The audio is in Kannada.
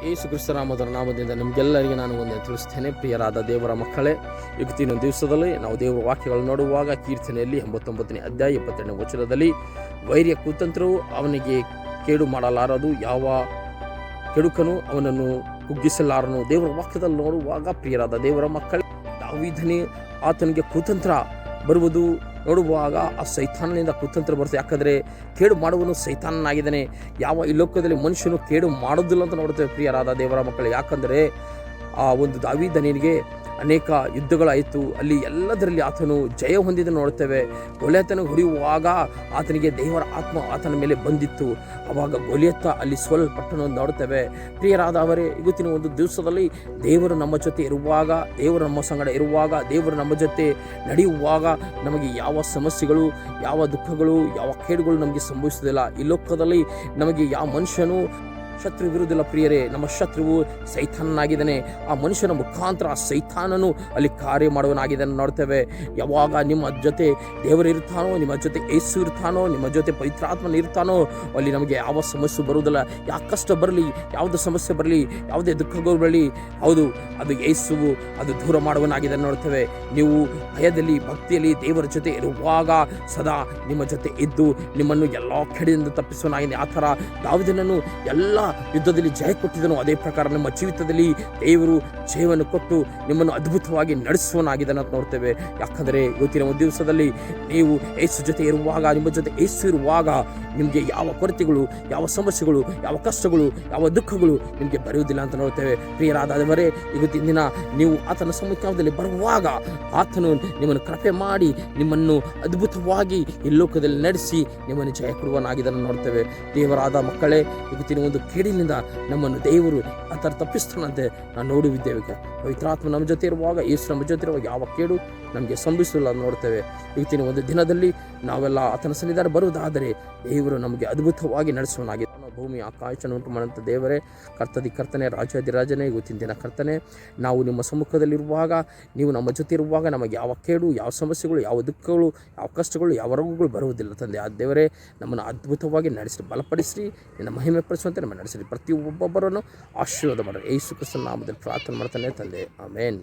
ಯೇಸು ಕ್ರಿಸ್ತನಾಮದ ನಾಮದಿಂದ ನಿಮಗೆಲ್ಲರಿಗೆ ನಾನು ಒಂದು ತಿಳಿಸ್ತೇನೆ. ಪ್ರಿಯರಾದ ದೇವರ ಮಕ್ಕಳೇ, ಇವತ್ತಿನ ದಿವಸದಲ್ಲಿ ನಾವು ದೇವರ ವಾಕ್ಯಗಳನ್ನು ನೋಡುವಾಗ ಕೀರ್ತನೆಯಲ್ಲಿ 89ನೇ ಅಧ್ಯಾಯ 22ನೇ ವಚನದಲ್ಲಿ ವೈರ್ಯ ಕುತಂತ್ರವು ಅವನಿಗೆ ಕೇಡು ಮಾಡಲಾರದು, ಯಾವ ಕೆಡುಕನು ಅವನನ್ನು ಕುಗ್ಗಿಸಲಾರನು. ದೇವರ ವಾಕ್ಯದಲ್ಲಿ ನೋಡುವಾಗ ಪ್ರಿಯರಾದ ದೇವರ ಮಕ್ಕಳೇ, ದಾವೀದನೇ ಆತನಿಗೆ ಕುತಂತ್ರ ಬರುವುದು ನೋಡುವಾಗ ಆ ಸೈತಾನನಿಂದ ಕುತಂತ್ರ ಬರ್ತದೆ. ಯಾಕಂದರೆ ಕೇಡು ಮಾಡುವನು ಸೈತಾನನಾಗಿದ್ದಾನೆ. ಯಾವ ಈ ಲೋಕದಲ್ಲಿ ಮನುಷ್ಯನು ಕೇಡು ಮಾಡೋದಿಲ್ಲ ಅಂತ ನೋಡ್ತೇವೆ ಪ್ರಿಯರಾದ ದೇವರ ಮಕ್ಕಳು. ಯಾಕಂದರೆ ಆ ಒಂದು ದಾವೀದನಿಗೆ ಅನೇಕ ಯುದ್ಧಗಳಾಯಿತು, ಅಲ್ಲಿ ಎಲ್ಲದರಲ್ಲಿ ಆತನು ಜಯ ಹೊಂದಿದ ನೋಡ್ತೇವೆ. ಗೊಲಿಯತನ ಹೊಡೆಯುವಾಗ ಆತನಿಗೆ ದೇವರ ಆತ್ಮ ಆತನ ಮೇಲೆ ಬಂದಿತ್ತು. ಆವಾಗ ಗೊಲಿಯತ ಅಲ್ಲಿ ಸೋಲ್ಪಟ್ಟನು ನೋಡ್ತೇವೆ. ಪ್ರಿಯರಾದವರೇ, ಇವತ್ತಿನ ಒಂದು ದಿವಸದಲ್ಲಿ ದೇವರು ನಮ್ಮ ಜೊತೆ ಇರುವಾಗ, ದೇವರು ನಮ್ಮ ಸಂಗಡ ಇರುವಾಗ, ದೇವರು ನಮ್ಮ ಜೊತೆ ನಡೆಯುವಾಗ ನಮಗೆ ಯಾವ ಸಮಸ್ಯೆಗಳು, ಯಾವ ದುಃಖಗಳು, ಯಾವ ಕೇಡುಗಳು ನಮಗೆ ಸಂಭವಿಸುವುದಿಲ್ಲ. ಈ ಲೋಕದಲ್ಲಿ ನಮಗೆ ಯಾವ ಮನುಷ್ಯನು ಶತ್ರು ಇರುವುದಿಲ್ಲ ಪ್ರಿಯರೇ. ನಮ್ಮ ಶತ್ರುವು ಸೈತಾನನಾಗಿದ್ದಾನೆ. ಆ ಮನುಷ್ಯನ ಮುಖಾಂತರ ಆ ಸೈತಾನನು ಅಲ್ಲಿ ಕಾರ್ಯ ಮಾಡುವನಾಗಿದ್ದಾನೆ ನೋಡ್ತೇವೆ. ಯಾವಾಗ ನಿಮ್ಮ ಜೊತೆ ದೇವರು ಇರ್ತಾನೋ, ನಿಮ್ಮ ಜೊತೆ ಯೇಸು ಇರ್ತಾನೋ, ನಿಮ್ಮ ಜೊತೆ ಪವಿತ್ರಾತ್ಮನ ಇರ್ತಾನೋ, ಅಲ್ಲಿ ನಮಗೆ ಯಾವ ಸಮಸ್ಯೆ ಬರುವುದಿಲ್ಲ. ಯಾವ ಕಷ್ಟ ಬರಲಿ, ಯಾವುದೇ ಸಮಸ್ಯೆ ಬರಲಿ, ಯಾವುದೇ ದುಃಖಗಳು ಬರಲಿ, ಹೌದು, ಅದು ಯೇಸುವು ಅದು ದೂರ ಮಾಡುವನಾಗಿದ್ದಾನೆ ನೋಡ್ತೇವೆ. ನೀವು ಭಯದಲ್ಲಿ ಭಕ್ತಿಯಲ್ಲಿ ದೇವರ ಜೊತೆ ಇರುವಾಗ ಸದಾ ನಿಮ್ಮ ಜೊತೆ ಇದ್ದು ನಿಮ್ಮನ್ನು ಎಲ್ಲ ಕೆಡೆಯಿಂದ ತಪ್ಪಿಸುವನಾಗಿದೆ. ಆ ಥರ ದಾವೀದನನ್ನು ಎಲ್ಲ ಯುದ್ಧದಲ್ಲಿ ಜಯ ಕೊಟ್ಟಿದ್ದನು. ಅದೇ ಪ್ರಕಾರ ನಿಮ್ಮ ಜೀವಿತದಲ್ಲಿ ದೇವರು ಜಯವನ್ನು ಕೊಟ್ಟು ನಿಮ್ಮನ್ನು ಅದ್ಭುತವಾಗಿ ನಡೆಸುವನಾಗಿದ್ದಾನೆ ಅಂತ ನೋಡ್ತೇವೆ. ಯಾಕಂದರೆ ಇವತ್ತಿನ ಒಂದು ದಿವಸದಲ್ಲಿ ನೀವು ಯೇಸು ಜೊತೆ ಇರುವಾಗ, ನಿಮ್ಮ ಜೊತೆ ಯೇಸು ಇರುವಾಗ ನಿಮಗೆ ಯಾವ ಕೊರತೆಗಳು, ಯಾವ ಸಮಸ್ಯೆಗಳು, ಯಾವ ಕಷ್ಟಗಳು, ಯಾವ ದುಃಖಗಳು ನಿಮಗೆ ಬರೆಯುವುದಿಲ್ಲ ಅಂತ ನೋಡ್ತೇವೆ. ಪ್ರಿಯರಾದವರೇ, ಇವತ್ತಿನ ದಿನ ನೀವು ಆತನ ಸಮ್ಮುಖದಲ್ಲಿ ಬರುವಾಗ ಆತನು ನಿಮ್ಮನ್ನು ಕೃಪೆ ಮಾಡಿ ನಿಮ್ಮನ್ನು ಅದ್ಭುತವಾಗಿ ಈ ಲೋಕದಲ್ಲಿ ನಡೆಸಿ ನಿಮ್ಮನ್ನು ಜಯ ಕೊಡುವನಾಗಿದ್ದನ್ನು ನೋಡ್ತೇವೆ. ದೇವರಾದ ಮಕ್ಕಳೇ, ಇವತ್ತಿನ ಒಂದು ಕೇಡಿನಿಂದ ನಮ್ಮನ್ನು ದೇವರು ಆ ಥರ ತಪ್ಪಿಸ್ತಾನಂತೆ ನಾವು ನೋಡುವಿದ್ದೇವೆ. ಪವಿತ್ರಾತ್ಮ ನಮ್ಮ ಜೊತೆ ಇರುವಾಗ, ಯೇಸು ನಮ್ಮ ಜೊತೆ ಇರುವಾಗ ಯಾವ ಕೇಡು ನಮಗೆ ಸಂಭವಿಸಲ್ಲ ನೋಡ್ತೇವೆ. ಇವತ್ತಿನ ಒಂದು ದಿನದಲ್ಲಿ ನಾವೆಲ್ಲ ಆತನ ಸನ್ನಿಧಾನ ಬರುವುದಾದರೆ ದೇವರು ನಮಗೆ ಅದ್ಭುತವಾಗಿ ನಡೆಸುವನಾಗಿದೆ. ಭೂಮಿ ಆಕಾಶವನ್ನು ಉಂಟು ಮಾಡುವಂಥ ದೇವರೇ, ಕರ್ತನೆ, ರಾಜಾದಿರಾಜನೇ, ಇವತ್ತಿನ ದಿನ ಕರ್ತನೆ, ನಾವು ನಿಮ್ಮ ಸಮ್ಮುಖದಲ್ಲಿರುವಾಗ, ನೀವು ನಮ್ಮ ಜೊತೆ ಇರುವಾಗ ನಮಗೆ ಯಾವ ಕೇಡು, ಯಾವ ಸಮಸ್ಯೆಗಳು, ಯಾವ ದುಃಖಗಳು, ಯಾವ ಕಷ್ಟಗಳು, ಯಾವ ರೋಗಗಳು ಬರುವುದಿಲ್ಲ ತಂದೆ. ಆ ದೇವರೇ, ನಮ್ಮನ್ನು ಅದ್ಭುತವಾಗಿ ನಡೆಸಿರಿ, ಬಲಪಡಿಸಿರಿ, ನಿನ್ನ ಮಹಿಮೆ ಪಡಿಸುವಂತೆ ನಮ್ಮ ನಡೆಸಿರಿ. ಪ್ರತಿಯೊಬ್ಬೊಬ್ಬರನ್ನು ಆಶೀರ್ವಾದ ಮಾಡಿರಿ. ಯೇಸು ಕ್ರಿಸ್ತನ ನಾಮದಲ್ಲಿ ಪ್ರಾರ್ಥನೆ ಮಾಡ್ತಾನೆ ತಂದೆ, ಆಮೇನ್.